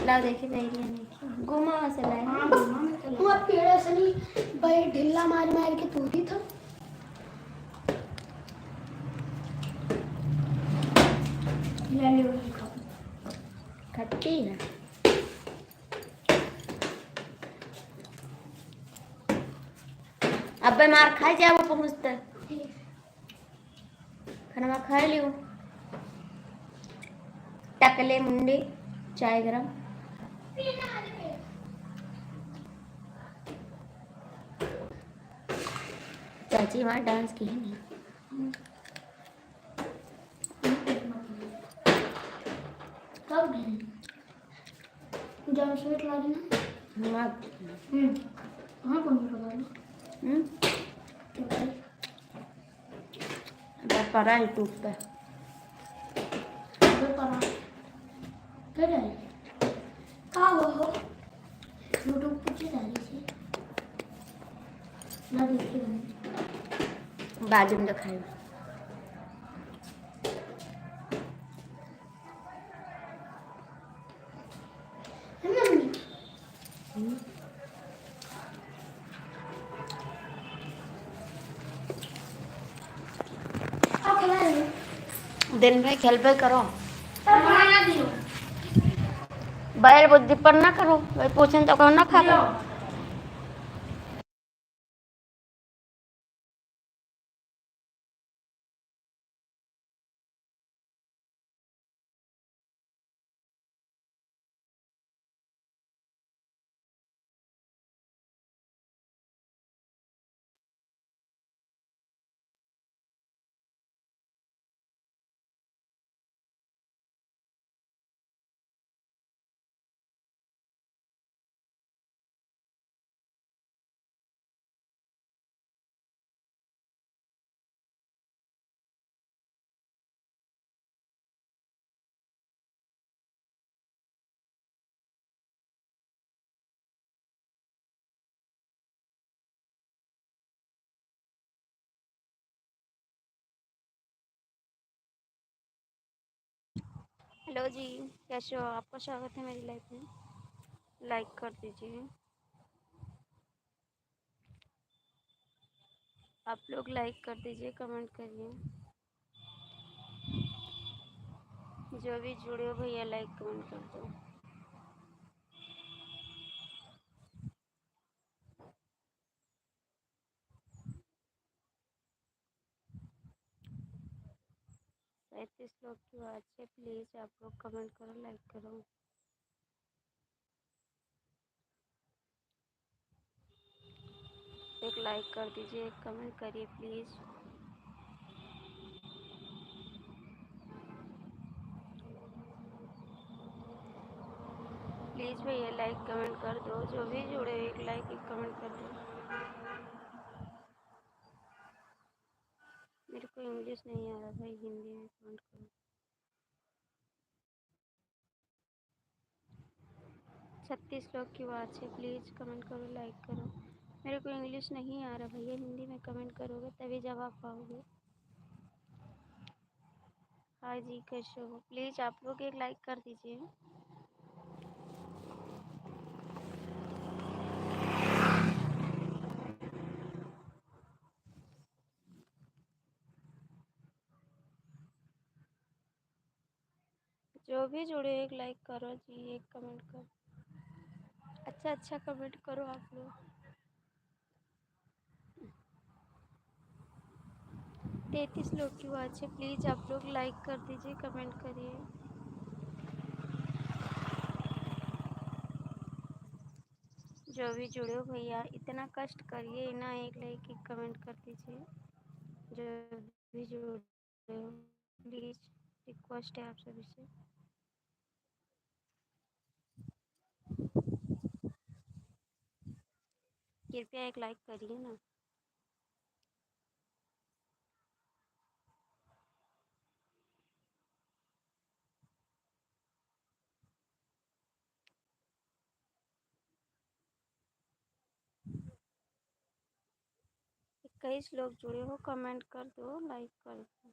लाओ देखिए देखिए देखिए घुमा से लाए। हाँ घुमा में तो तू अब पेड़ से नहीं भाई ढिल्ला मार मार के तू ही था। ले ले वो खाओ। खट्टी है। अब मार खाई जाए वो पहुँचते खाना खाए लियो। टकले मुंडे चाय गरम। चाची वहाँ डांस की है नहीं। कब गए जब स्वीट ला देना। हाँ कौन सा परा यूट्यूब पे क्या डाली कहाँ हो यूट्यूब पे डाली थी ना देखिए बाजू में दिखाई दिन में खेल पे करो बैल बुद्धि पर ना करो भाई पूछन तो करो ना खा लो। हेलो जी कैसे हो आपका स्वागत है मेरी लाइफ में। लाइक कर दीजिए आप लोग लाइक कर दीजिए कमेंट करिए जो भी जुड़े हो भैया लाइक कमेंट कर दो। पैंतीस लोग की बात है प्लीज़ आप लोग कमेंट करो लाइक करो। एक लाइक कर दीजिए एक कमेंट करिए प्लीज़। प्लीज़ भैया लाइक कमेंट कर दो जो भी जुड़े एक लाइक एक कमेंट कर दो। मेरे को इंग्लिश नहीं आ रहा भाई हिंदी में कमेंट करो। 36 लोग की बात है प्लीज़ कमेंट करो लाइक करो। मेरे को इंग्लिश नहीं आ रहा भैया हिंदी में कमेंट करोगे तभी जवाब पाओगे। हाँ जी कैसे हो प्लीज़ आप लोग एक लाइक कर दीजिए। जो भी जुड़े एक लाइक करो जी एक कमेंट करो। अच्छा अच्छा कमेंट करो आप लोग। 33 लोग की बात है प्लीज़ आप लोग लाइक कर दीजिए कमेंट करिए। जो भी जुड़े हो भैया इतना कष्ट करिए ना एक लाइक एक कमेंट कर दीजिए। जो भी जुड़े हो प्लीज़ रिक्वेस्ट है आप सभी से। कृपया एक लाइक करिए ना। 21 लोग जुड़े हो कमेंट कर दो लाइक कर दो।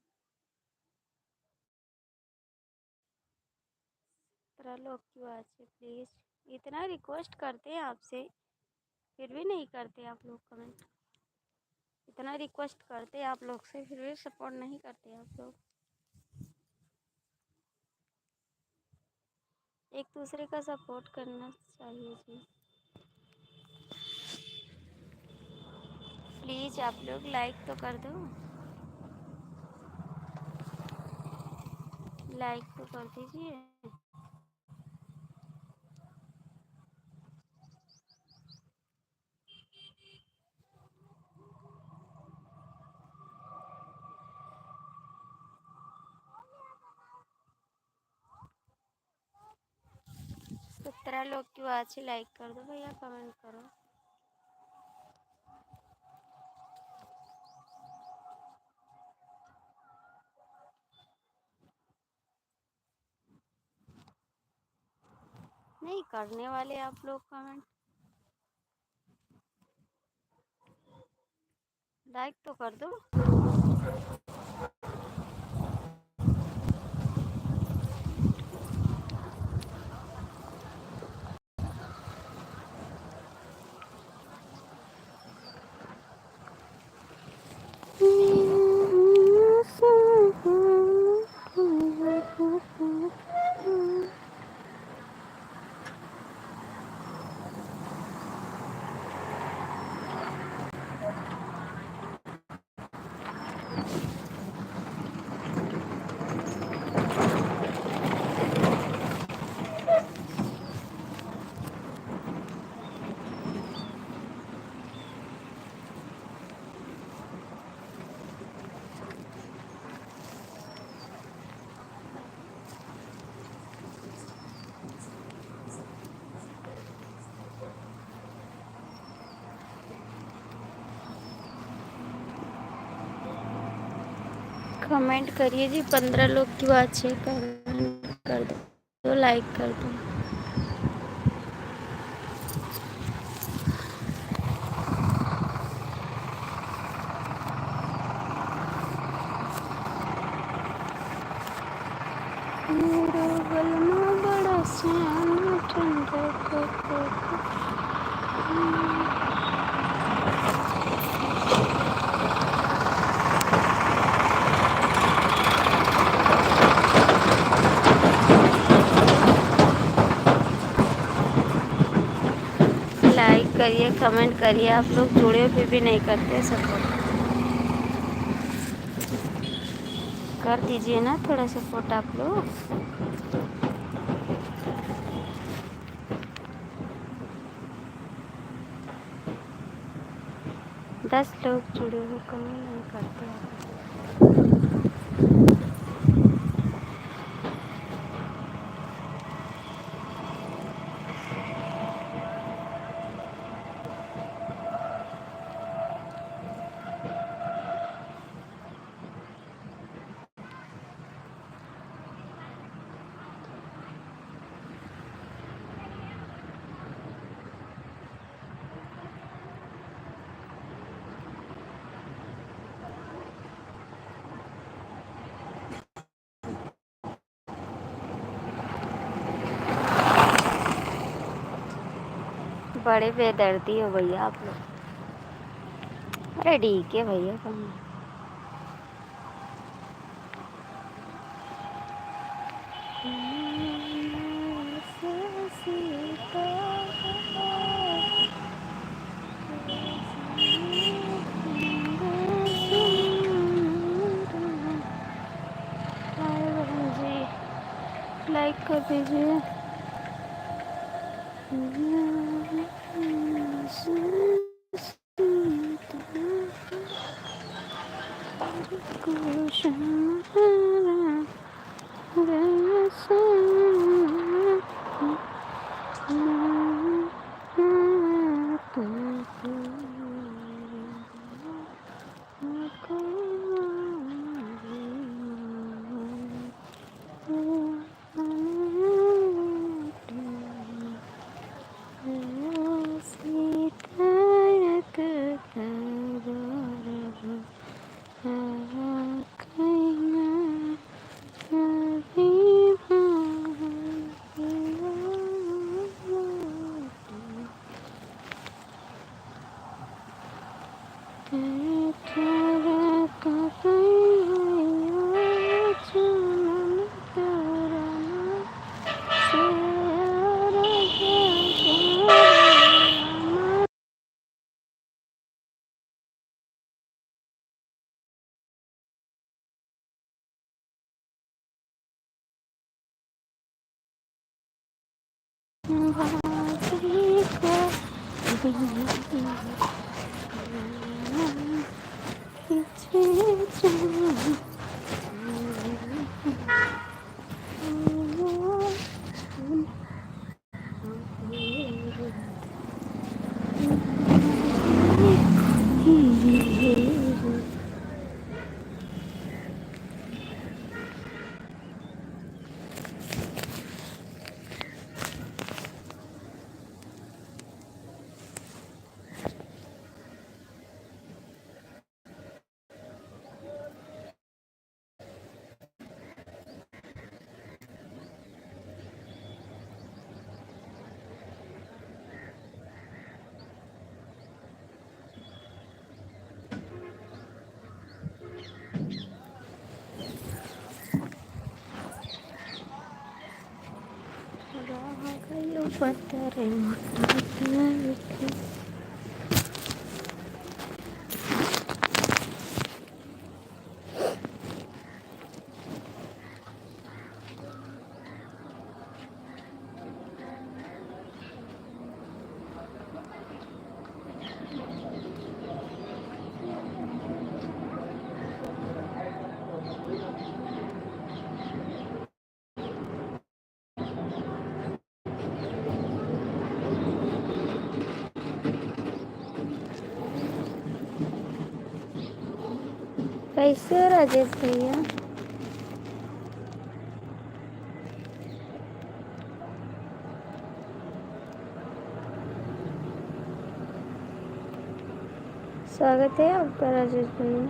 17 लोग क्यों अच्छे प्लीज़, इतना रिक्वेस्ट करते हैं आपसे फिर भी नहीं करते आप लोग कमेंट। इतना रिक्वेस्ट करते हैं आप लोग से फिर भी सपोर्ट नहीं करते आप लोग। एक दूसरे का सपोर्ट करना चाहिए जी। प्लीज़ आप लोग लाइक तो कर दो, लाइक तो कर दीजिए। 17 लोग क्यों अच्छे लाइक कर दो भैया, कमेंट करो। नहीं करने वाले आप लोग कमेंट, लाइक तो कर दो। कमेंट करिए जी, 15 लोग क्यों अच्छे, कमेंट कर दो, लाइक कर दो। मेरा गलमा बड़ा सियाना ठंडा लाइक करिए, कमेंट करिए। आप लोग जुड़े फिर भी नहीं करते सपोर्ट, कर दीजिए ना थोड़ा सपोर्ट आप लोग। दस लोग जुड़े हुए कमेंट नहीं करते आप लोग। बड़े बेदर्दी हो भैया आप लोग। अरे ठीक है भैया, कम लाइक कर दीजिए। नवाज़ी को खींचे जाऊं। गयो पत्थर मोटा कैसे हो राजेश भैया? स्वागत है आपका राजेश भैया।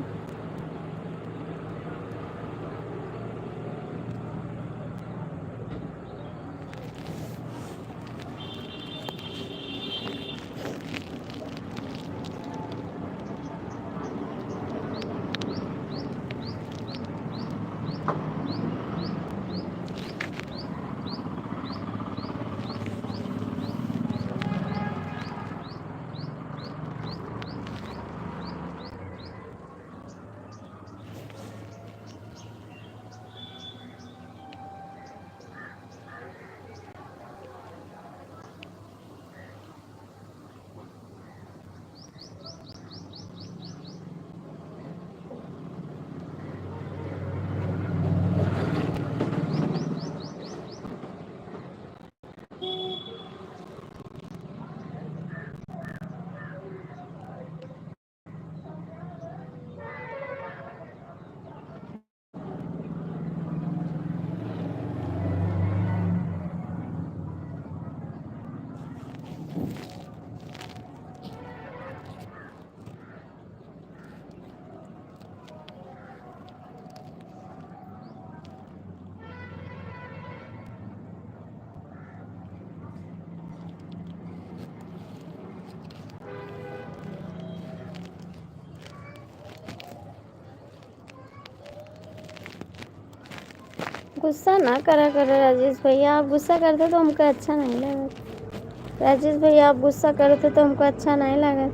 गुस्सा ना करा करो राजेश भैया, आप गुस्सा करते तो हमको अच्छा नहीं लगा। राजेश भैया आप गुस्सा करते तो हमको अच्छा नहीं लगा,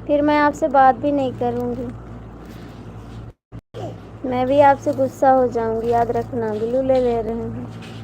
फिर मैं आपसे बात भी नहीं करूँगी। मैं भी आपसे गुस्सा हो जाऊँगी, याद रखना। बिल्लू ले रहे हैं।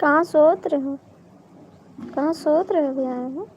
कहाँ सोच रहे हो? कहाँ सोच रहे हो अभी आए हो?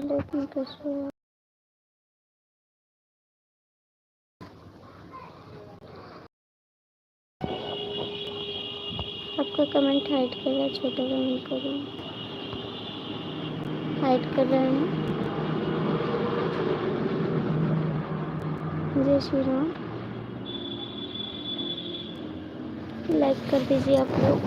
लेकिन कैसे आपका कमेंट हाइड कर रहा है, छोटा कमेंट कर रहा है, हाइड कर रहे हैं। जय श्री राम। लाइक कर दीजिए आप लोग।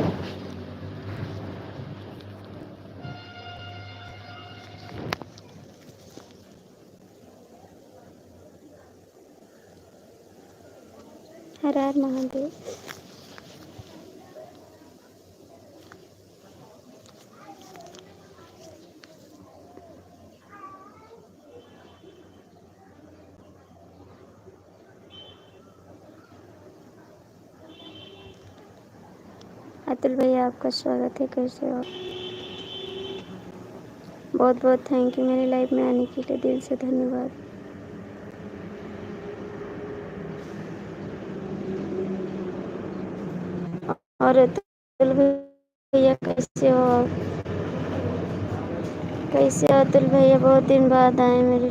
हर हर महादेव। अतुल भैया आपका स्वागत है, कैसे हो? बहुत बहुत थैंक यू मेरी लाइफ में आने के लिए, दिल से धन्यवाद। और अतुल भैया कैसे हो आप? कैसे हो अतुल भैया? बहुत दिन बाद आए मेरे।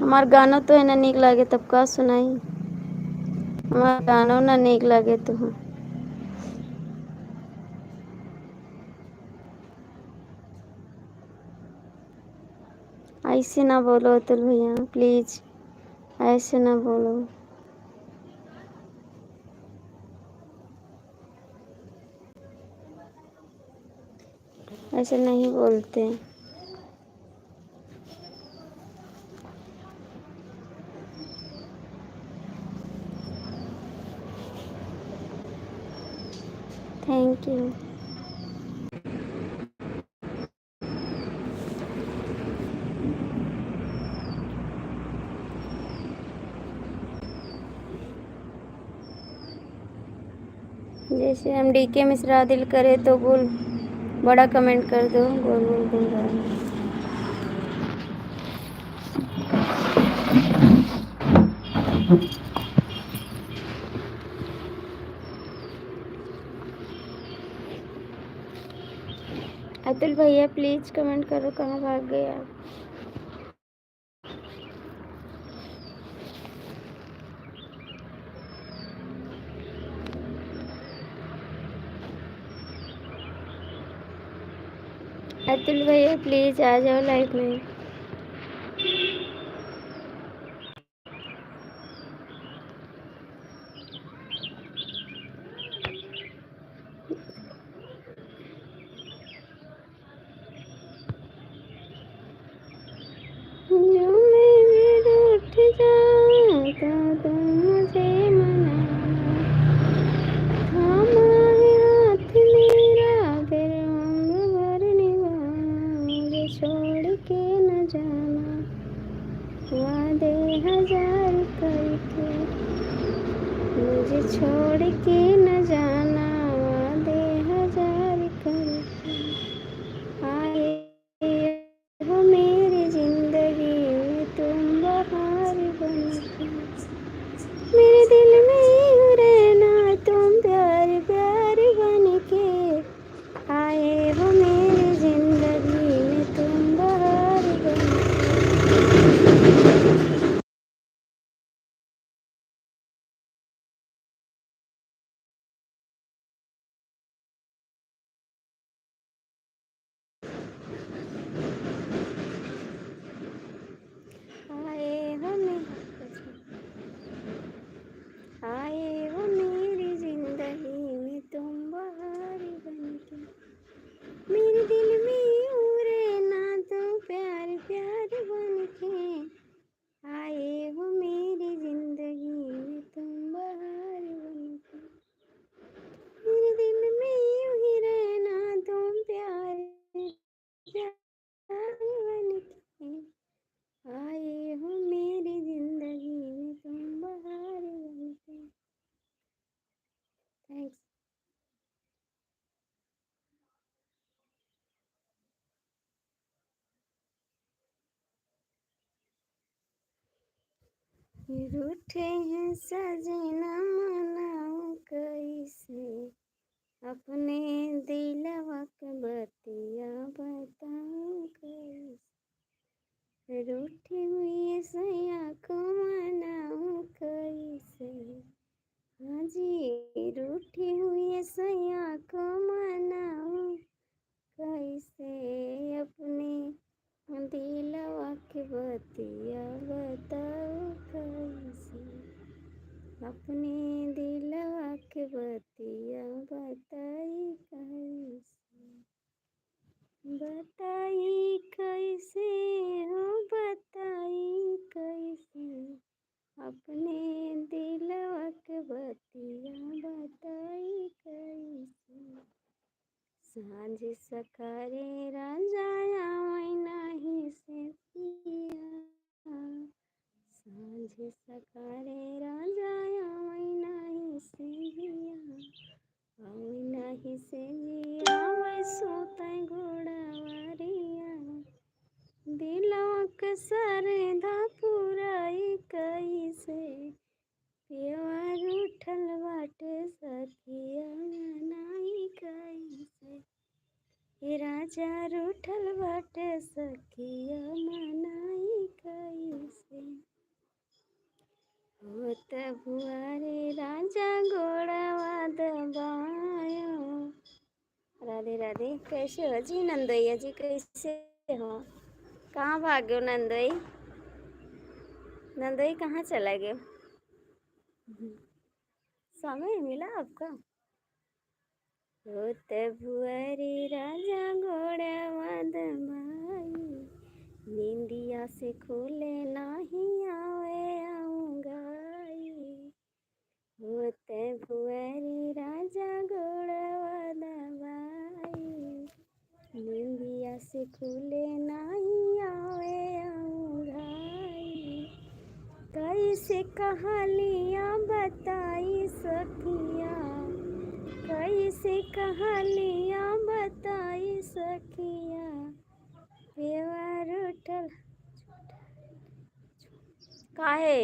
हमार गाना तो है ना नीक लागे तब का सुनाई। हमार गाना ना नीक लागे तो हाँ। ऐसे ना बोलो अतुल भैया, प्लीज ऐसे ना बोलो। ऐसे नहीं बोलते। Thank you. जैसे हम DK मिश्रा दिल करे तो बोल बड़ा कमेंट कर दो, गोल गोल दूंगा। अतुल भैया प्लीज कमेंट करो, कहाँ भाग गए आप? अतुल भैया प्लीज आ जाओ लाइव में। जो मैं भी रूठ जाऊं तो तुम मुझे मनाना, थामा है हाथ मेरा फिर उम्र भर निभाना, मुझे छोड़ के न जाना, वादे हजार करके मुझे छोड़ के न जाना, वादे हजार करके आए हो मेरी जिंदगी में तुम बहार बनके, मेरे दिल में यूं रहना तुम प्यार प्यार बनके, आए हो मेरी जिंदगी में तुम बहार बनके। आए हो आए हो मेरी जिंदगी में तुम बहार बनके, मेरे दिल में यूं रहना तुम प्यार प्यार बनके, आए हो मेरी जिंदगी में तुम बहार बनके, मेरे दिल में यूं ही रहना तुम प्यार प्यार बनके, आए हो मेरी जिंदगी में तुम बहार बनके। थैंक्स। रूठे हैं सजना मनाऊं कैसे अपने दिलवा के बतिया बताऊं कैसे रूठी हुई सैया को मनाऊं कैसे। हाँ जी, रूठी हुई सैया को मनाऊं कैसे अपने दिलवा के बतिया बताओ कैसे अपने दिलवा के बतिया बताई कैसे बताई कैसे हो बताई कैसे अपने दिलवा के बतिया बताई कैसे। सांझ सकारे राजा आवे नाही से पिया सांझ सकारे राजा आवे नाही से जिया आवे नाही से जिया आवे सोते घोड़ावारिया दिलवा के सरधा पुराई कैसे पियवा रूठल बाटे सखिया मनाई कैसे हे राजा रूठल बाटे सखिया मनाई कैसे होत भुआरे राजा गोड़वा दबायो। राधे राधे। कैसे हो जी नंदोईया जी, कैसे हो? कहाँ भाग्यो नंदोई? नंदोई कहाँ चला गए? समय मिला आपका? होत भुआरी राजा घोड़ा दबाई निंदिया से खोले नहीं आवे आऊंगाई होत भुआरी राजा घोड़ा दबाई निंदिया से खुले नहीं आवे आऊंगाई कैसे कहालियाँ बताई सखिया कैसे कहालियाँ बताई सखिया पेवर उठल काहे।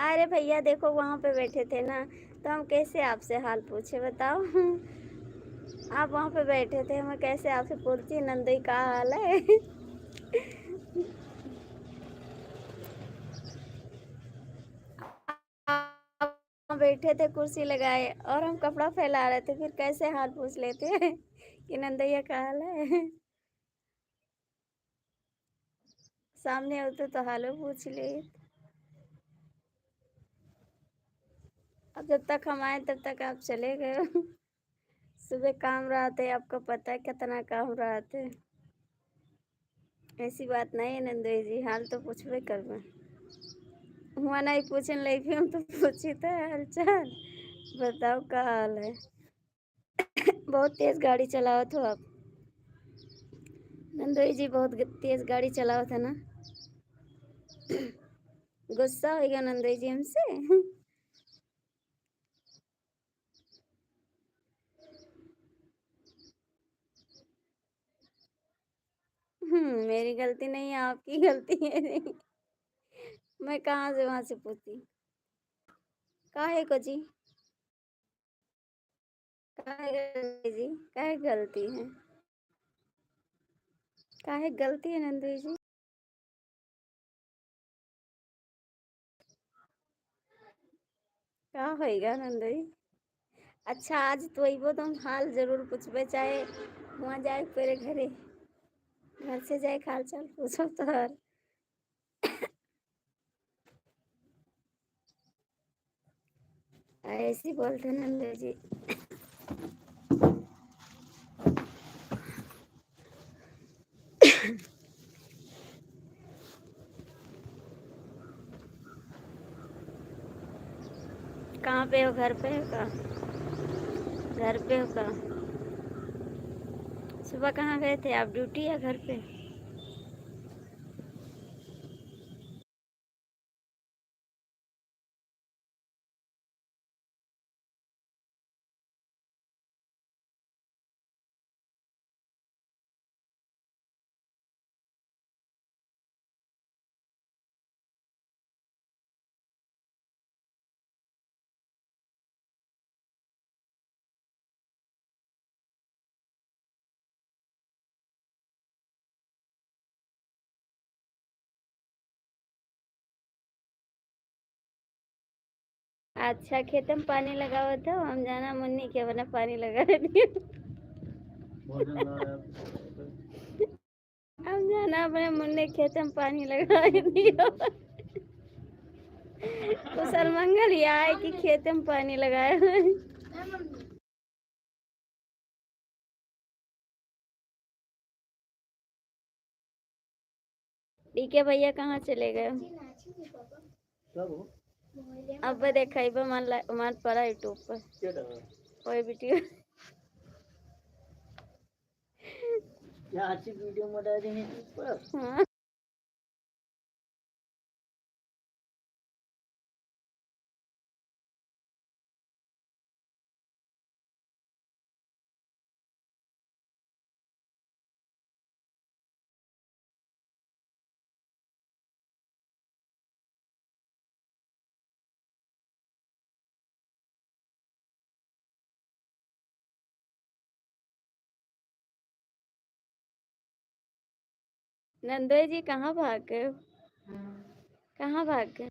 अरे भैया देखो वहाँ पे बैठे थे ना तो हम कैसे आपसे हाल पूछे बताओ। आप वहाँ पे बैठे थे मैं कैसे आपसे पूछती नंदोई का हाल है। आप वहाँ बैठे थे कुर्सी लगाए और हम कपड़ा फैला रहे थे फिर कैसे हाल पूछ लेते कि नंदैया का हाल है। सामने होते तो हालो पूछ ले। अब जब तक हम आए तब तक आप चले गए हो। सुबह काम रहा थे आपको पता है कितना काम रहा थे। ऐसी बात नहीं है नंदोई जी हाल तो पूछबे करबे हुआ नहीं पूछन लगी हम तो पूछी तो हाल चाल बताओ का हाल है। बहुत तेज गाड़ी चलाओ तो आप नंदोई जी बहुत तेज गाड़ी चलाओ था ना। गुस्सा हो गया नंदोई जी हमसे। मेरी गलती नहीं है आपकी गलती है। नहीं मैं कहाँ से वहां से पूछती काहे को जी काहे गलती जी काहे गलती है काहे गलती है नंदोई जी। का होएगा नंदोई। अच्छा आज तो अइबो तो हम हाल जरूर पूछबे चाहे वहाँ जाए तेरे घरे घर से जाए हाल चाल पूछो तो ऐसे ही बोलते नंदू जी। कहाँ पे हो घर पे हो का घर पे हो का सुबह कहाँ गए थे आप ड्यूटी या घर पे। अच्छा खेत में पानी लगाओ तो हम जाना मुन्नी के बना पानी लगा दियो। हम जाना अपने मुन्ने खेत में पानी लगा दियो। कुशल मंगल यह है कि खेत में पानी लगाया है। डीके भैया कहाँ चले गए? अब देखा मान पड़ा यूट्यूब पर कोई वीडियो वीडियो में डाल देंगे पर। हाँ नंदोई जी कहाँ भाग गए? कहाँ भाग गए?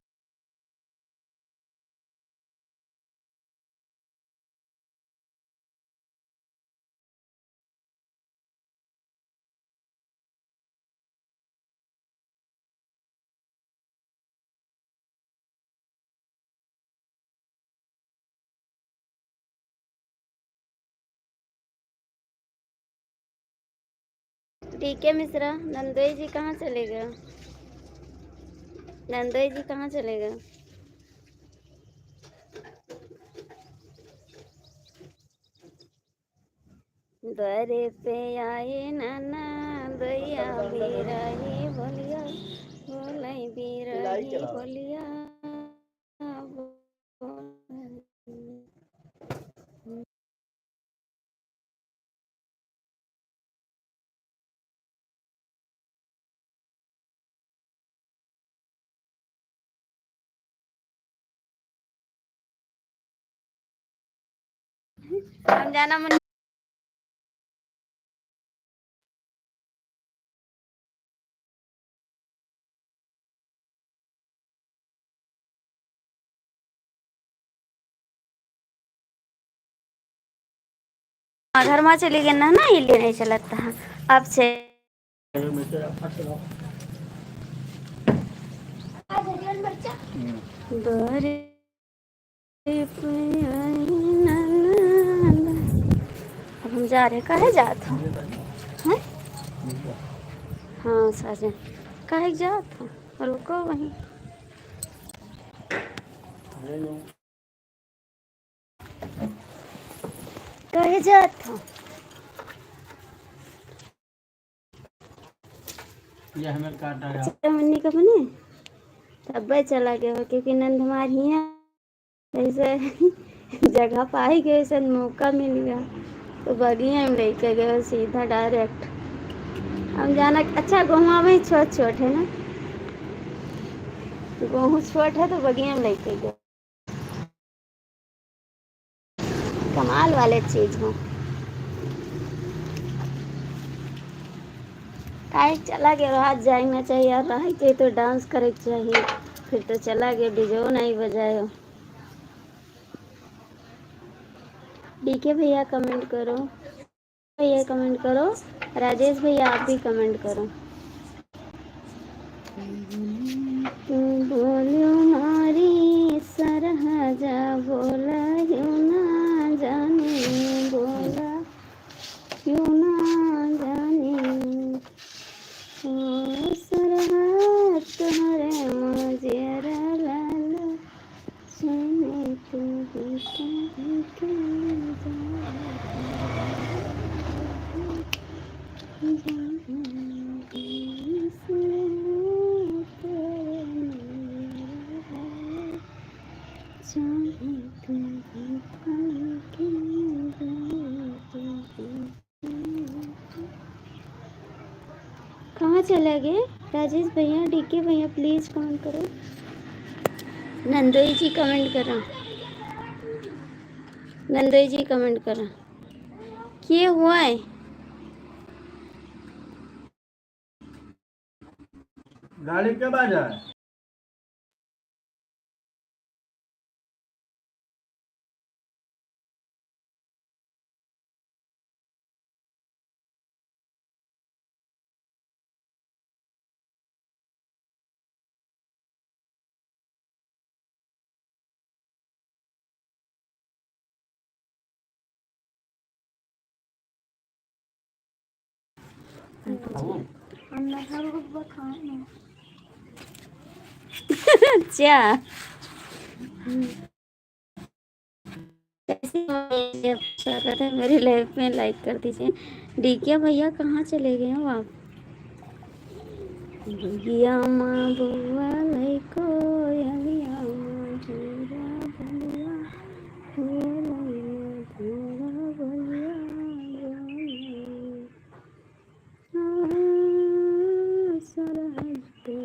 डीके मिश्रा नंदोई जी कहाँ चले गए? नंदोई जी कहाँ चले गए? द्वारे पे आए नाना दैया बिरही बोलिया बोलाई बिरही बोलिया। हम जाना मन घर में चली गई ना ना इसलिए नहीं चलता है अब से। द्वारे पे आए नाना। अब हम जा रहे काहे जात हो हैं? हाँ साजन काहे जात हो रुको वहीं। काहे जात हो? ये हमें काटा है मन्नी का बने तब चला गया हो क्योंकि नंद हमारी है ऐसे जगह पाई गए ऐसा मौका मिल गया तो बगिया में लेके गए सीधा डायरेक्ट। हम जाना अच्छा गेहूँ में छोट छोट है ना गेहूँ छोट है तो बगिया में लेके गए। कमाल वाले चीज हो काहे चला गया रात जाना चाहिए और रह के तो डांस करे चाहिए फिर तो चला गया डिजो नहीं बजाए। डीके भैया कमेंट करो भैया कमेंट करो राजेश भैया आप भी कमेंट करो। बोलो मारी सरहजा बोला क्यों ना जाने बोला क्यों ना जाने ओ सरहद तुम्हारे मुझेरा लाला सुने तू ही कहाँ चले गए राजेश भैया डीके भैया प्लीज कमेंट करो। नंदोई जी कमेंट करो नंदोई जी कमेंट करो क्या हुआ है? गाड़ी कब आ जाए? अच्छा, कैसी स्वागत है मेरे लाइफ में, लाइक कर दीजिए। डीके भैया कहाँ चले गए हो आप? भैया माँ बुआ लइको यलिया माँ धीरा बलिया हुआ धीरा बलिया सरहद पे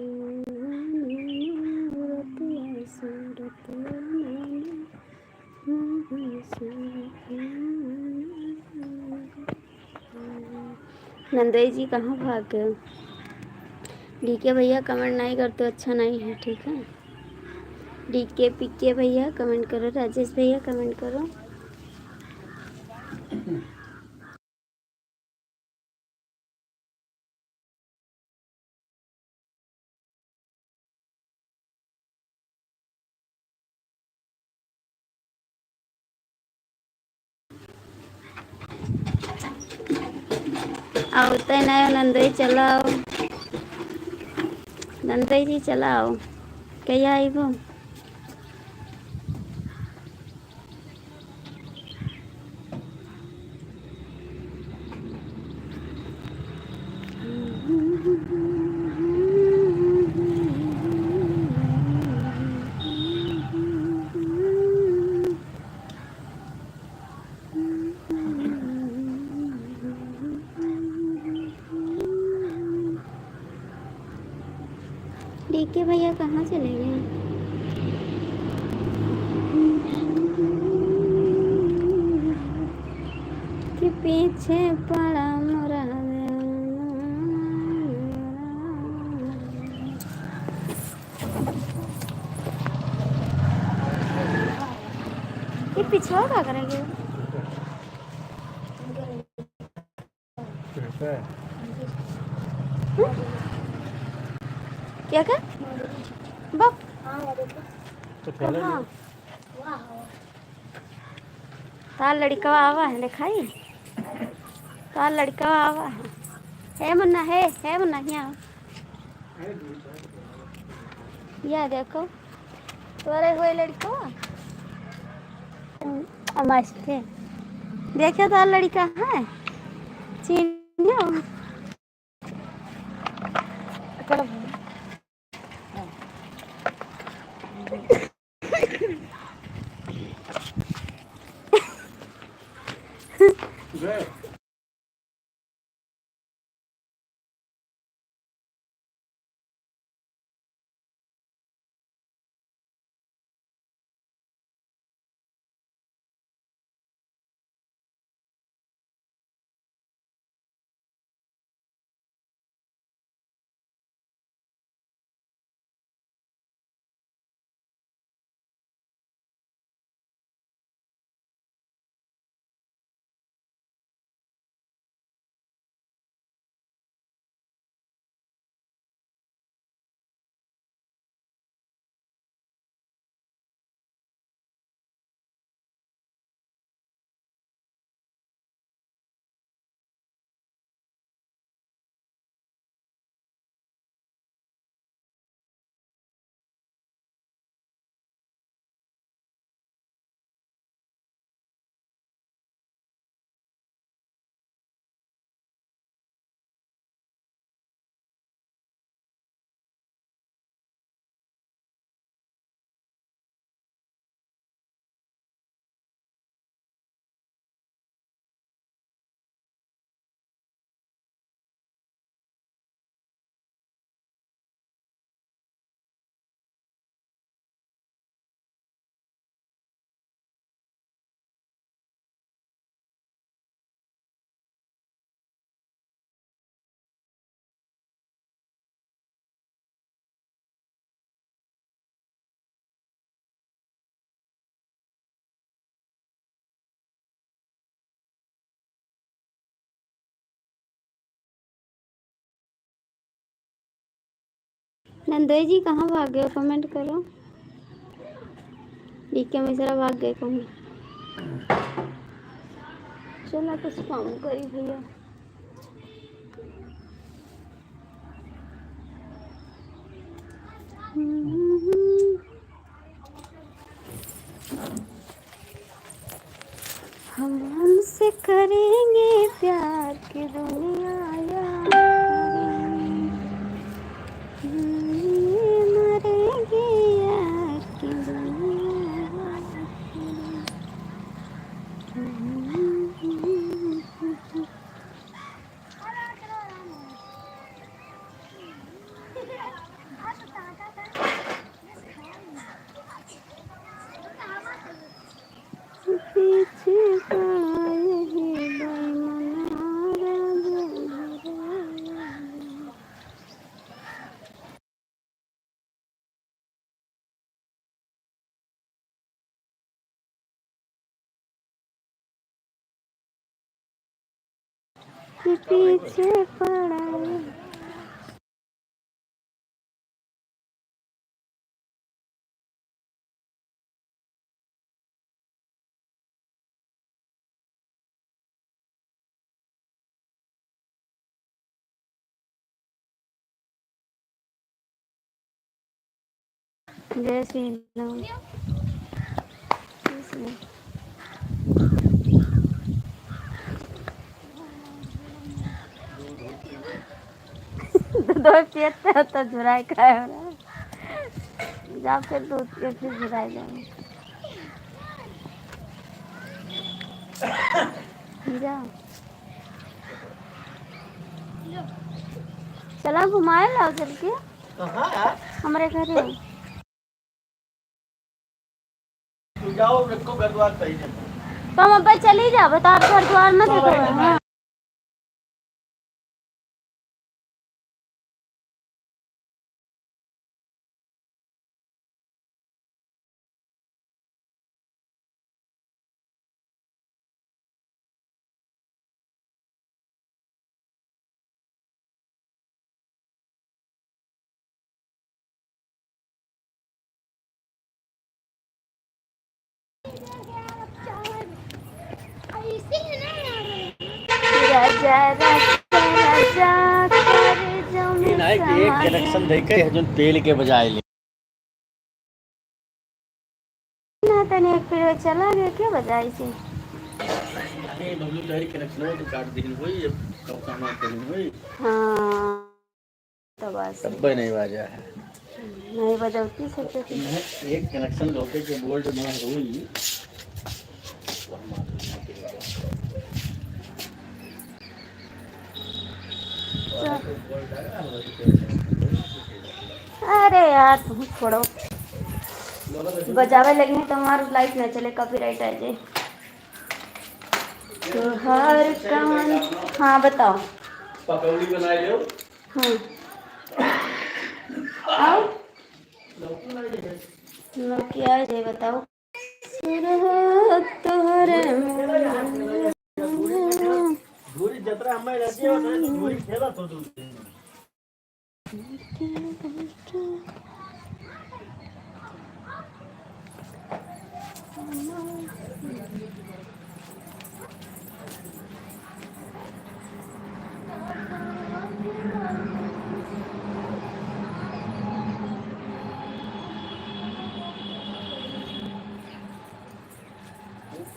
रतिया सूरतिया नंदई जी कहाँ भाग गए? डीके भैया कमेंट नहीं करते अच्छा नहीं है, ठीक है। डीके पीके भैया कमेंट करो, राजेश भैया कमेंट करो। आओ तो नहीं नंदई चलाओ, नंदई जी चलाओ क्या आई वो? डीके भैया कहाँ चले गए? कि पीछे पड़ा मोरा ये पिछवा क्या करेंगे? क्या क्या बक कहाँ तार लड़का आवा है दिखाई, तार लड़का आवा है मुन्ना, है मुन्ना यहाँ या देखो तोरे हुए लड़का मस्त है, देखो तार लड़का है चीनियो नंदोई जी कहाँ भाग गए कमेंट करो। डीके मिश्रा भाग गए कहूँ, चला कुछ काम करी भैया। करेंगे प्यार की दुनिया याद करेंगे, मरेंगे यार की दुनिया याद करेंगे। पीछे पड़ा यही बेईमाना पीछे पड़ा जय श्री राम। दूध पीते हो तो झुराई खाए हो रहा है। जा फिर दूध के फिर झुराई जाओ। जा चला घुमाए लाओ चल के हमारे घर जाओ रखो घर द्वार सही है। तुम अब चली जाओ बता आप घर द्वार ना देखो। हाँ। राजा राजा राजा कर ये ना एक कनेक्शन देके जो तेल के बजाय ले ना तने एक फिर चला गया क्या बजाई से। अरे बबलू डायरेक्ट कनेक्शन हो तो काट दिन हुई अब कब काम करनी हुई। हाँ तो बस तब नहीं बाजा है नहीं बजौती सोचे थे। एक कनेक्शन लोगे के बोल्ट में हुई। अरे यार तुम छोड़ो बजावे लगी तो हमारी लाइफ ना चले कॉपीराइट आ जाए। तो हर कौन हाँ बताओ। पकौड़ी बनाए लो। हाँ आओ क्या है बताओ। तोहरे धूरी जतरा हमारे रहती है तो धूरी खेला तो दूर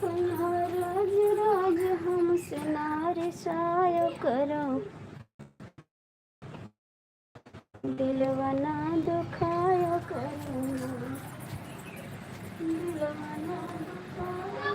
राज राज हमसे नारिशाय करो दिलवा ना दुखाया करो दिलवा ना दुखाया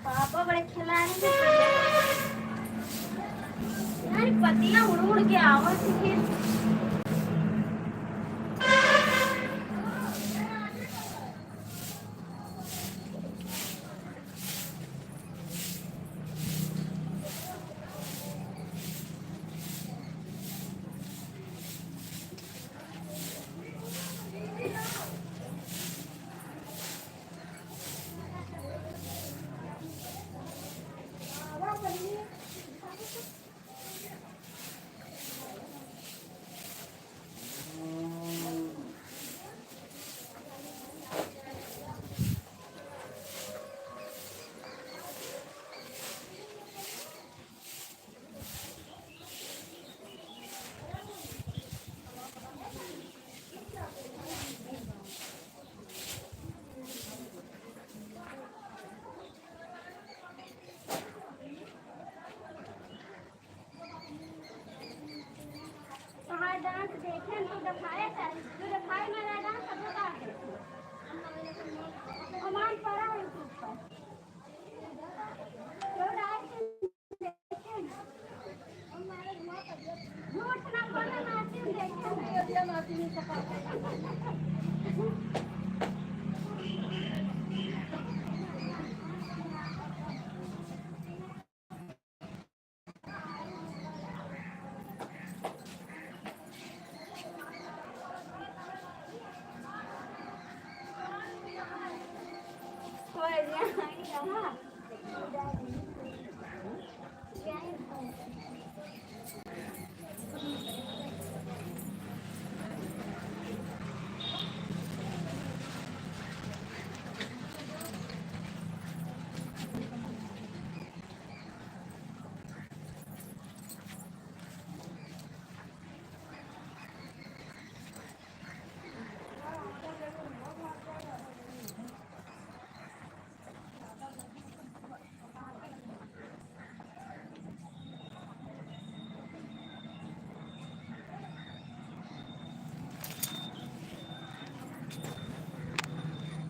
पापा बड़े खिलाड़ी यार पतियां उड़ उड़ के आवत थी। डांस देखे तो दिखाया था जो दिखाया मेरा डांस सब बता दे कमान पड़ा है यूट्यूब पर जो डांस देखे झूठ ना बोलना नाची देखे ये नाची नहीं सका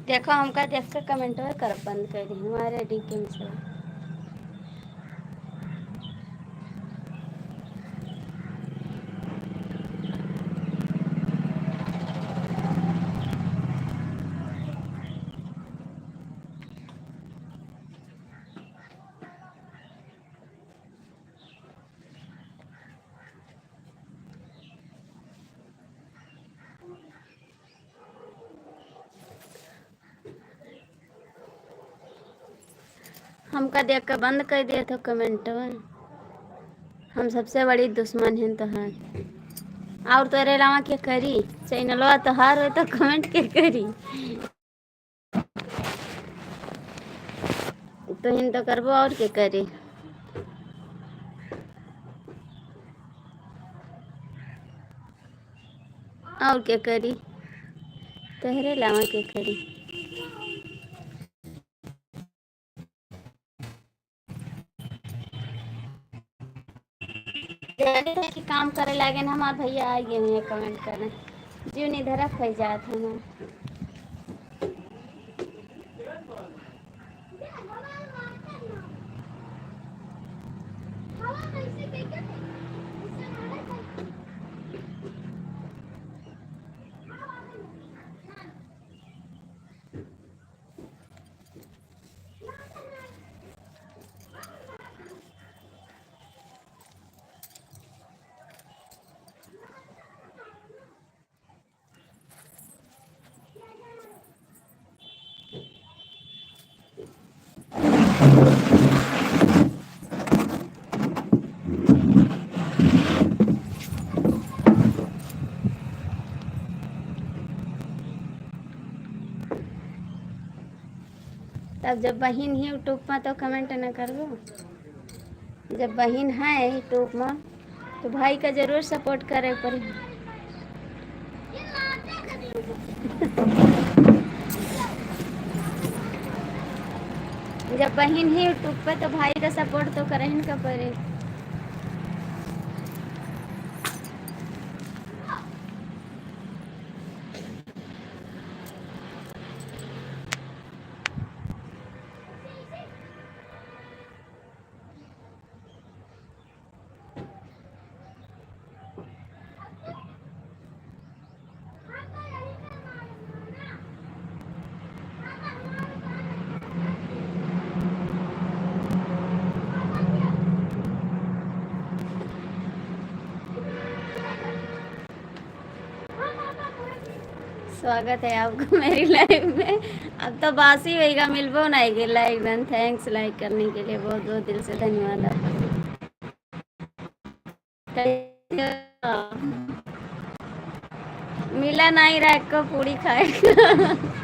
देखो हमका देख कर कमेंट कर बंद कर दी हमारे डीपी से हमका देख कर बंद कर दिया था कमेंट। हम सबसे बड़ी दुश्मन हैं तोहार। और तोरे अलावा के करी चैनलवा तोहार हो तो कमेंट के करी। तो हिन तो करबो और के करी। और के करी तोहरे अलावा के करी। जाने थे कि काम करे लगे ना हमारे भैया आ गए हैं कमेंट करने। जीव नहीं धरा खै जात हमें। तब जब बहन ही यूट्यूब में तो कमेंट न करबो। जब बहन है यूट्यूब में तो भाई का जरूर सपोर्ट करे पड़ी। जब बहन ही यूट्यूब पे तो भाई का सपोर्ट तो करे ही का पड़े। स्वागत है आपको मेरी लाइफ में। अब तो बासी होएगा मिलबो नहीं के लाइक डन। थैंक्स लाइक करने के लिए बहुत बहुत दिल से धन्यवाद आपका। मिला नहीं रहा को पूरी खाएगा।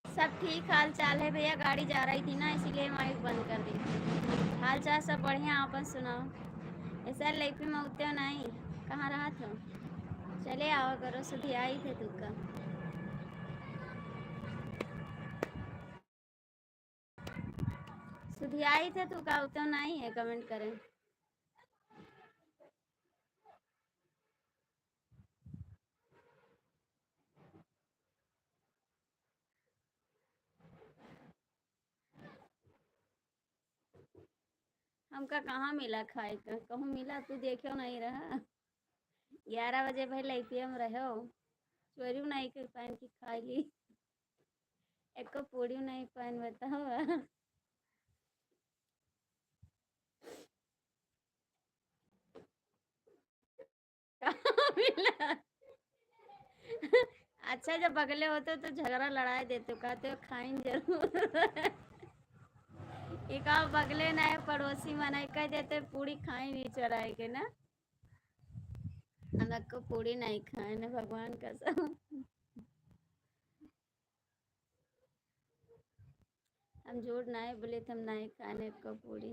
सब ठीक हाल चाल है भैया। गाड़ी जा रही थी ना इसीलिए माइक बंद कर दी। हाल चाल सब बढ़िया अपन सुनाओ। ऐसा लाइफ में उतने नहीं कहाँ रहा था। चले आओ करो सुधी आई थे तुका। सुधी आई थे तुका उतना नहीं है कमेंट करें। हमका कहाँ मिला खाए का कहूँ मिला तू देखो नहीं रहा। 11 बजे भाई लाइफिया में रहो। चोरी नहीं कर पान की खा ली। एको पूरी नहीं पान बताओ। कहाँ मिला। अच्छा जब बगले होते तो झगड़ा लड़ाई देते कहते हो खाइन जरूर। एक आप बगले ना है पड़ोसी मना कह देते पूरी खाई नहीं चढ़ाए के ना। हम को पूरी नहीं खाए ना भगवान कसम। हम झूठ नहीं बोले थे हम नहीं खाने को पूरी।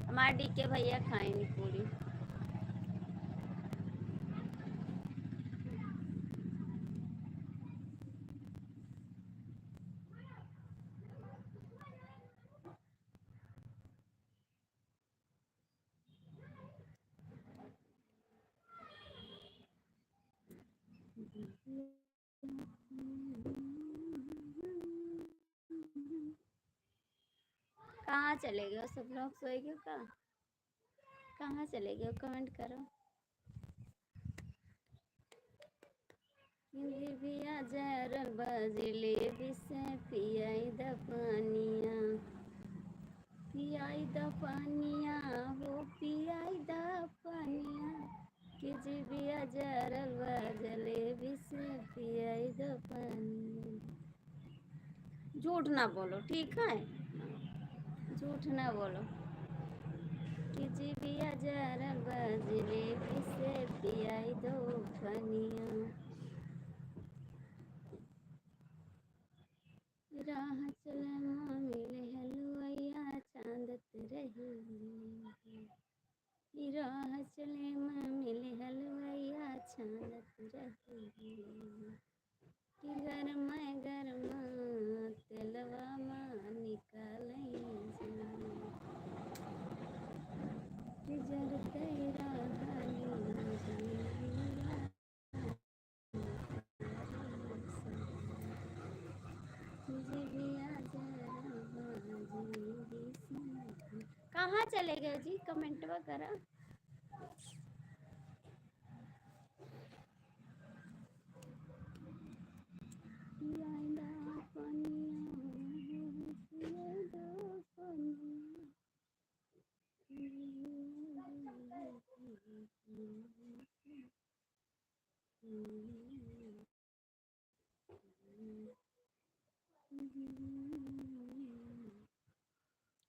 हमारे डी के भैया खाएंगे पूरी। कहाँ चले गए सब लोग? सोए गए का? कहाँ चले गए? कमेंट करो। जिबिया जरल बजले बिसे पियाई द पानिया, पियाई द पानिया हो पियाई द पानिया, कि जिबिया जरल बजले बिसे पियाई द पानिया। झूठ ना बोलो, ठीक है? झूठ ना बोलो। कि जिबिया जरल बजले बिसे पियाई दो पानिया। राह चले मिले हलुआया चांदत रही, राह चले मिले हलुआया चांदत रही, कि गरमा गरमा तेलवा माँ निकालई कि जरते रहनी जिया। कहाँ चले गए जी? कमेंट वगैरह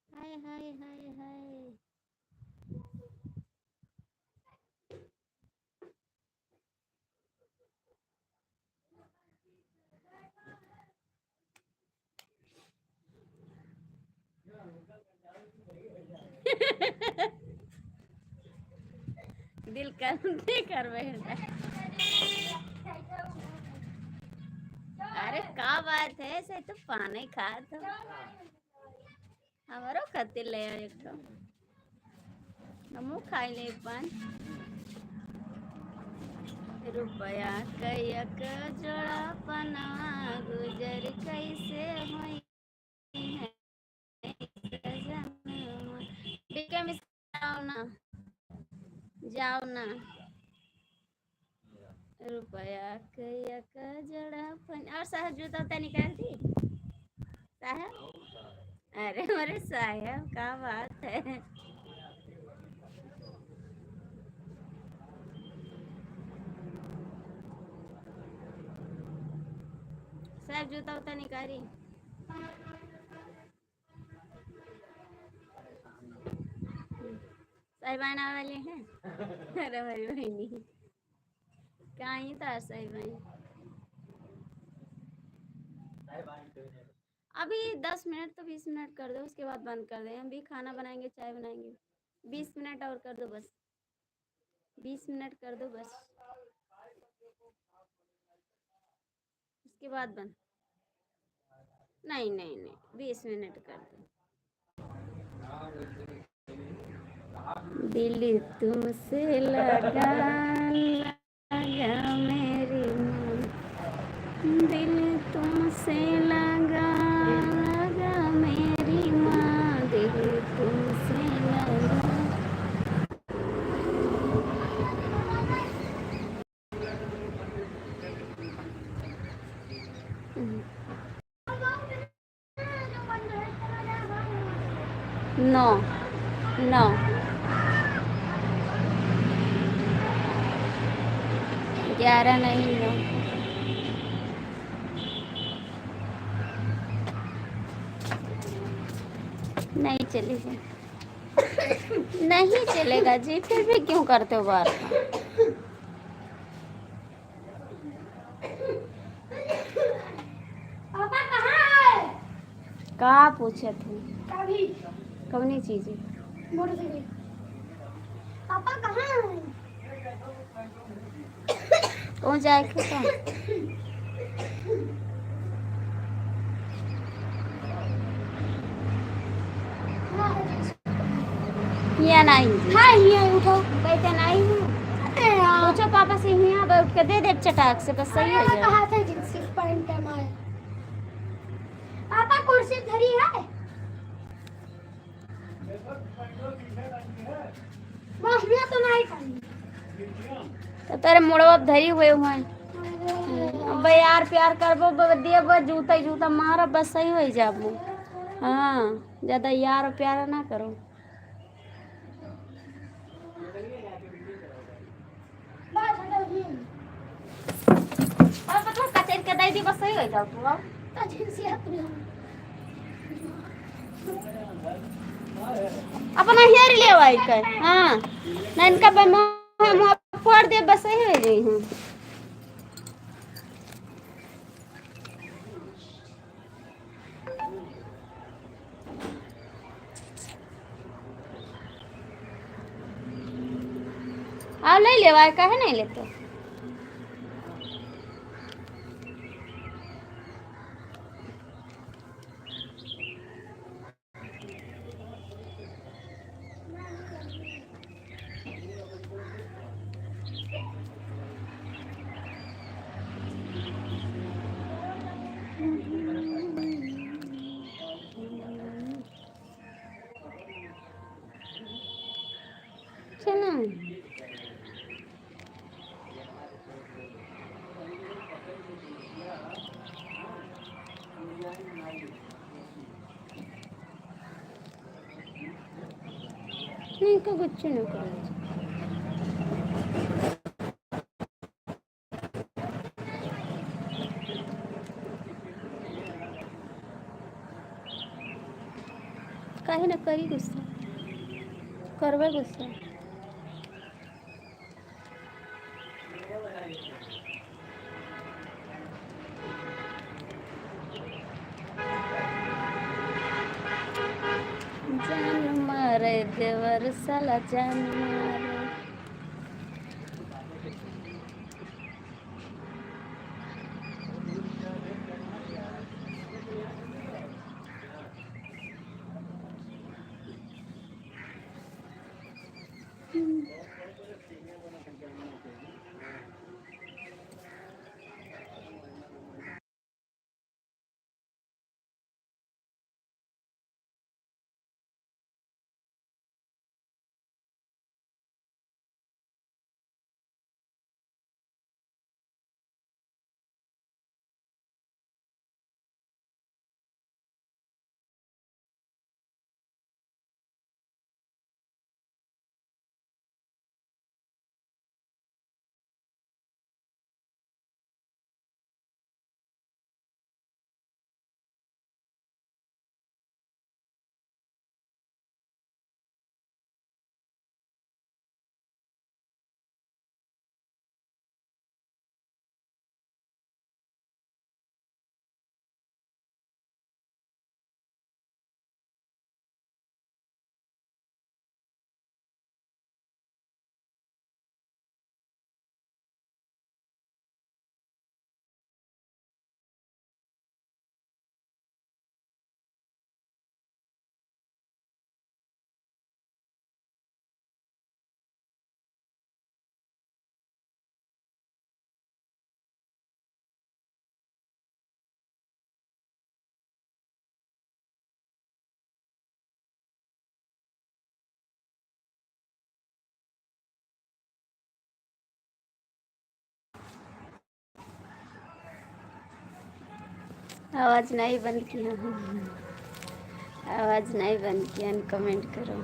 हाय हाय हाय हाय। दिल कर बैठा। अरे का बात है? से तो पानी खा तो हमारो खातिर ले आए एक तो हमू खाई ले पान। रुपया कयक जोड़ा पनवा गुजर कैसे होई है सजनवा। बीके में जाओ ना, जाओ ना। रुपया कयक जोड़ा पन और साहब जूता उता निकाल दी साहब। अरे मेरे साहब का बात है? साहब जूता उता निकाली। साहिबान वाले हैं। अरे भाई बहनी कहीं था साहिबान? अभी 10 मिनट तो 20 मिनट कर दो, उसके बाद बंद कर दें। हम भी खाना बनाएंगे, चाय बनाएंगे। 20 मिनट और कर दो बस, 20 मिनट कर दो बस, उसके बाद बंद। नहीं नहीं नहीं 20 मिनट कर दो। दिल तुमसे लगा लगा मेरी माँ, दिल तुमसे लगा लगा मेरी माँ, दिल तुमसे लगा। नो नो 11 नहीं, नो। नहीं चलेगा, नहीं चलेगा जी। फिर भी क्यों करते हो बार? पापा कहाँ है? कहाँ पूछे थे? कभी कौनी चीज? मोटरसाइकिल। पापा कहाँ है? कौन जाए तो? यहाँ नहीं। हाँ यहाँ उठाओ। बैठे नहीं हूँ। पूछो पापा से, यहाँ बैठ के दे दे चटाक से, बस सही हो जाए। कहा था जिनसी पैंट हमारे। पापा कुर्सी धरी है? तो तेरे मुड़वा धरी हुए हैं। अब यार प्यार करबो देब जूता जूता मार बस सही हो जाबो। हाँ ज्यादा यार प्यार ना करो। बस हटो जी। अब मतलब कचेर के दई दी बस सही हो जाओ तू। अब तो जिनसी अपनी अपना हेयर ले आई के। हाँ ना इनका मुँह फोड़ दे बस सही हो गई हूँ। आप ले लेवा काहे नहीं लेते। चलो नहीं को कुछ नहीं करेंगे। काहे ना करी गुस्सा करवे गुस्सा। जान मारे देवर साला जान मारे। आवाज नहीं बंद किया हूँ। आवाज नहीं बंद किया कमेंट करो।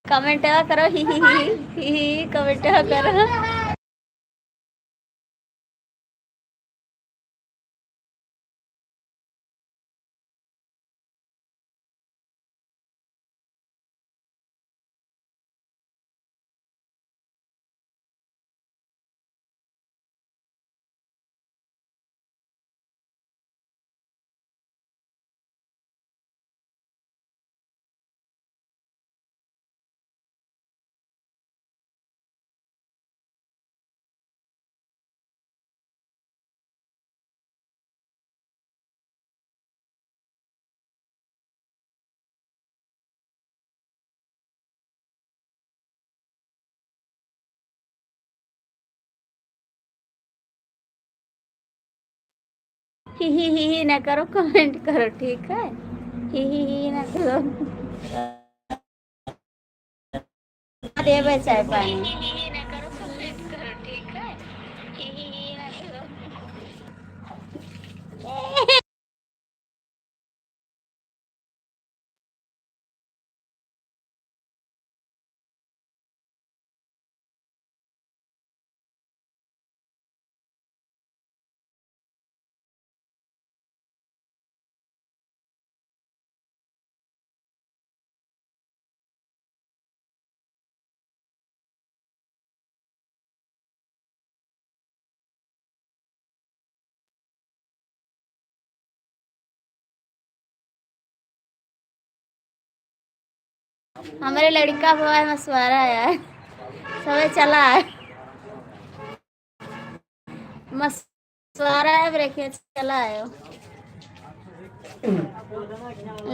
कमेंट करो ही कमेंट करो। ही ना करो, कमेंट करो, ठीक है। ही ना करो। दे चाय पानी। हमारे लड़का हुआ है मशवरा यार, सब चला है मशवरा है, ब्रेक चला है।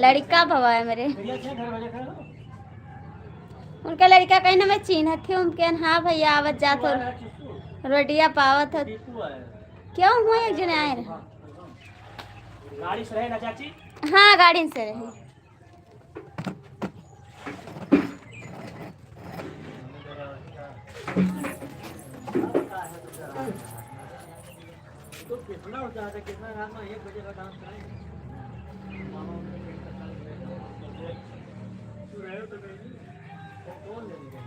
लड़का भवा है मेरे, उनका लड़का कहीं ना मैं चिन्ह थी उनके। हाँ भैया आवत जा तो रोटिया पावत है। क्यों हुआ एक जने आए रहे? गाड़ी से रहे ना चाची? हाँ गाड़ी से रहे। तो कितना होता है, कितना रात में 1 बजे का डांस करेंगे? कौन ले लेगा?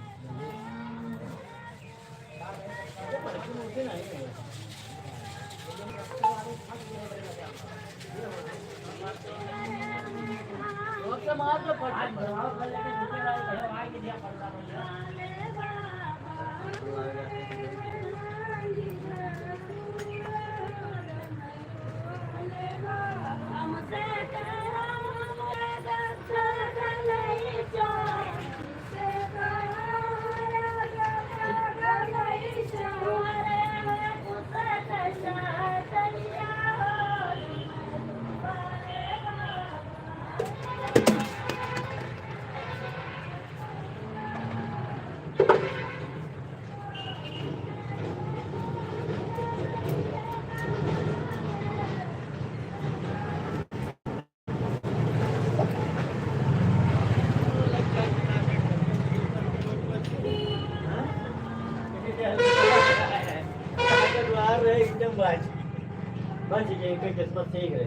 बस ये कोई किस्मत से ही है।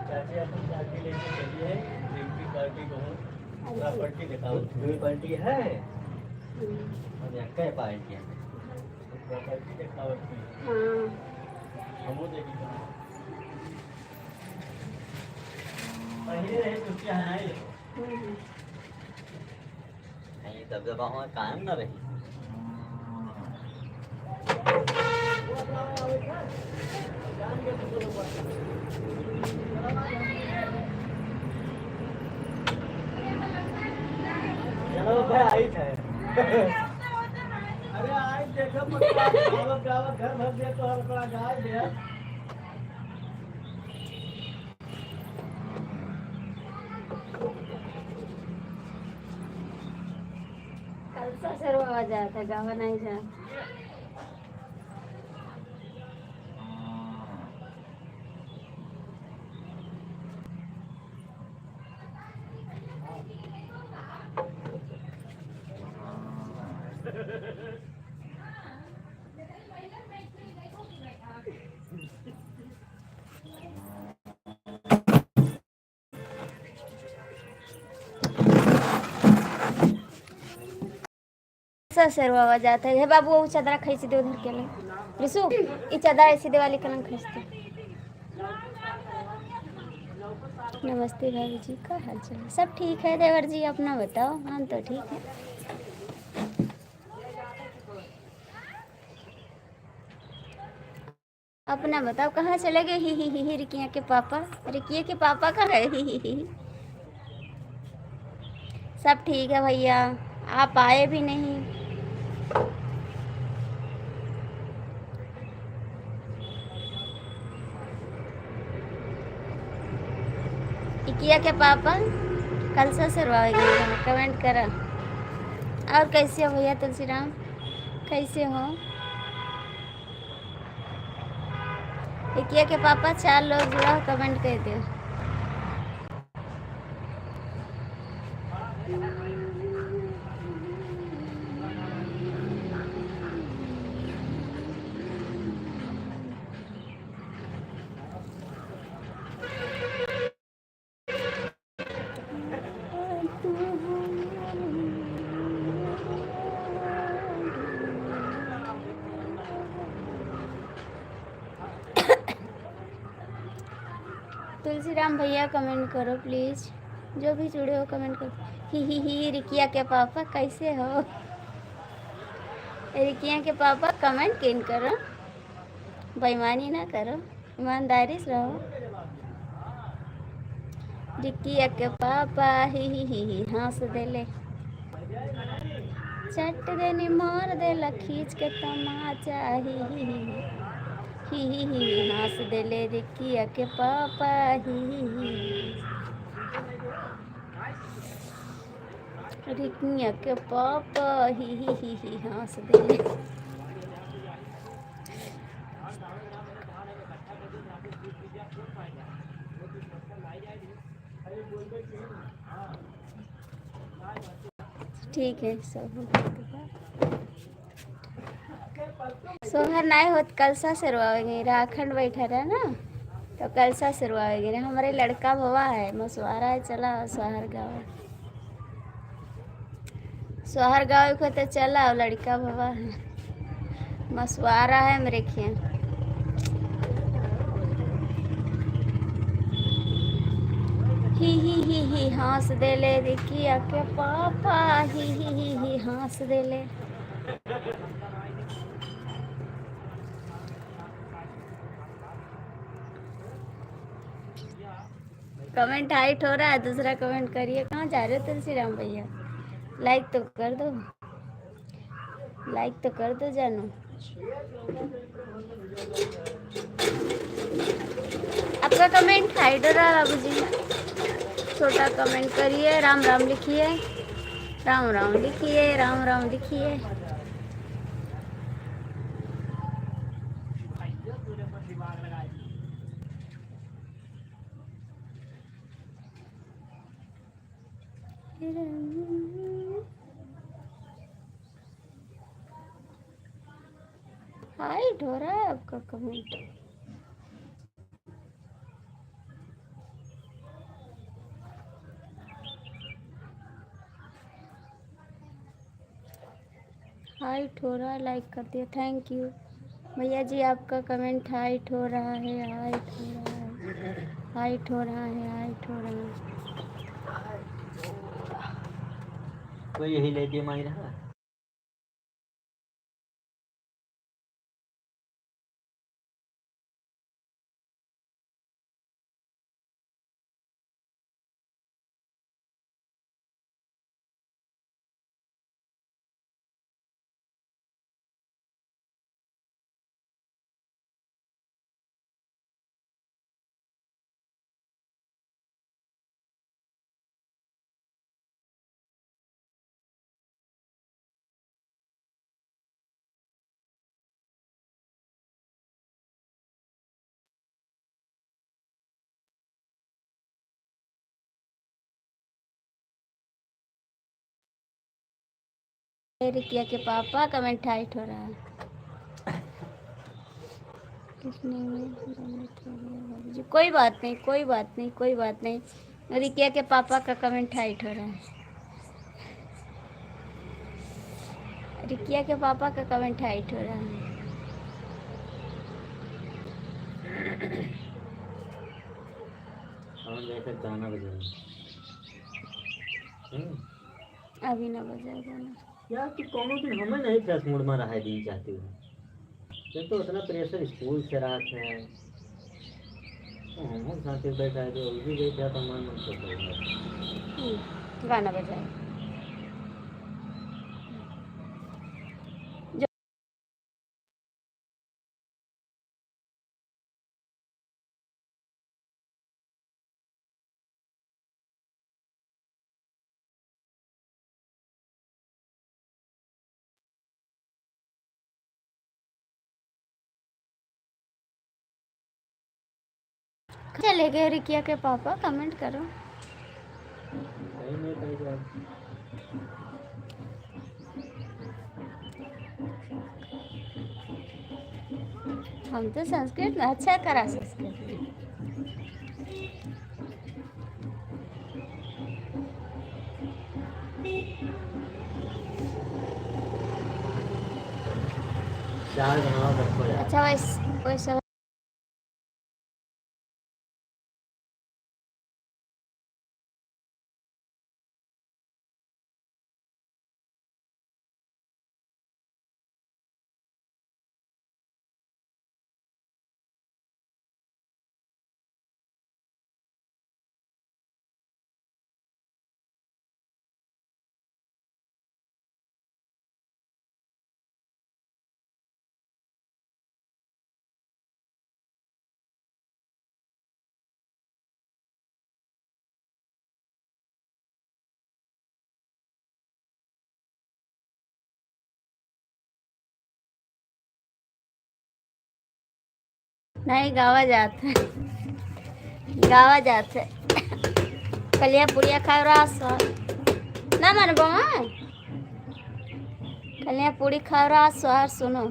चाची अपन चाची लेके चलिए ड्रिंकी पार्टी को प्रॉपर्टी दिखाओ। दो पार्टी है और क्या पार्टी है? प्रॉपर्टी दिखाओ। हां हम वो देखिए पहले रहे तो क्या है नहीं तब जब वहां कायम ना रही। चलो भाई आई थे। अरे आई देखो गावत घर भर दे तो हर बड़ा गाय दे। कल से सर्व आ जाता गावा नहीं जा। सा सरवावा जाता है बाबू, वो चादरा खींच दे उधर के लिए रिसु, ये चादर ऐसी दिवाली कलम खींच दे। नमस्ते भाभी जी, का हाल चाल? सब ठीक है देवर जी, अपना बताओ। हम तो ठीक है। अपना बताओ, कहाँ चले गए? ही रिकिया के पापा, रिकिया के पापा कहाँ गए? ही। सब ठीक है भैया, आप आए भी नहीं। इकिया के पापा कल से सरवाएंगे, कमेंट करा। और कैसे हो भैया तुलसीराम, कैसे हो? इकिया के पापा 4 लोग जुड़ा हो, कमेंट कर दो। तुलसीराम भैया कमेंट करो प्लीज़, जो भी जुड़े हो कमेंट करो। ही रिकिया के पापा कैसे हो? रिकिया के पापा कमेंट किन करो, बेईमानी ना करो, ईमानदारी से रहो। रिकिया के पापा ही हंस देले, चट देनी मार देला खींच के तमाचा। ही हंस देले रिकिया के पापा ही रिकिया के पापा ही हंस देले। ठीक है सब सोहर नहीं होत, कलसा सिरवाएंगे। राखंड बैठा रहा ना तो कलसा सिरवाएंगे। हमारे लड़का भवा है, मसवारा है, चला सोहर गाँव। सोहर गाँव को तो चला, लड़का भवा है, मसवारा है मेरे खिया। ही हंस देले रिकिया के पापा ही हंस देले। कमेंट हाइट हो रहा है, दूसरा कमेंट करिए। कहाँ जा रहे हो तुलसीराम भैया? लाइक तो कर दो, लाइक तो कर दो जानू। आपका कमेंट हाइट हो रहा है बाबू जी, छोटा कमेंट करिए। राम राम लिखिए, राम राम लिखिए, राम राम लिखिए। हाइट हो रहा है आपका कमेंट। हाइट हो रहा है, लाइक कर दिया, थैंक यू भैया जी। आपका कमेंट हाइट हो रहा है, हाइट हो रहा है, हाइट हो रहा है, हाइट हो रहा है। तो यही ले दिए माई रहा। रिकिया के पापा कमेंट हाइट हो रहा है। कितने में जी? कोई बात नहीं, कोई बात नहीं, कोई बात नहीं। रिकिया के पापा का कमेंट हाइट हो रहा है। रिकिया के पापा का कमेंट हाइट हो रहा है। और लेकर गाना बजाना। अभी ना बजाएगा ना। यार तू कौनो दिन हमें नहीं फ्रेश मूड में रहा दिन चाहती हूँ। ये तो उतना प्रेशर स्कूल से रहा है। तो हम साथ ही बैठा है तो भी गई था तो हमारे मन को गाना बजाए। चले गए रिकिया के पापा, कमेंट करो। कहीं नहीं कहीं जाओ। हम तो संस्कृत में अच्छा करा संस्कृत। चार बनाओ रखो यार। अच्छा वैसे नहीं गावा जाता है, गावा जाता है। कलिया पुड़िया खाओ रहा ना मन बमा, कलिया पूड़ी खाओ रहा स्वार सुनो।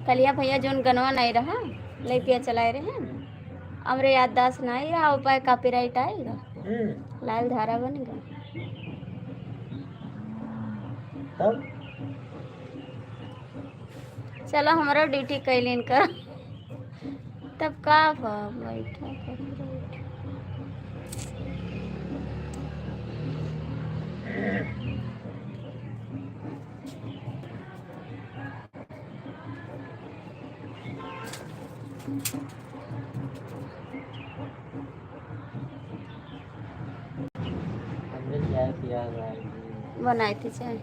कलिया भैया जोन गनवा नहीं रहा लेपिया चलाए रहे हैं, हमरे याददाश्त नहीं रहा उपाय कॉपीराइट आएगा, लाल धारा बनेगा। तब चलो हमारा ड्यूटी कैलिन कर तब का बैठा कॉपीराइट। हमने चाय पिया बनाई थी चाय।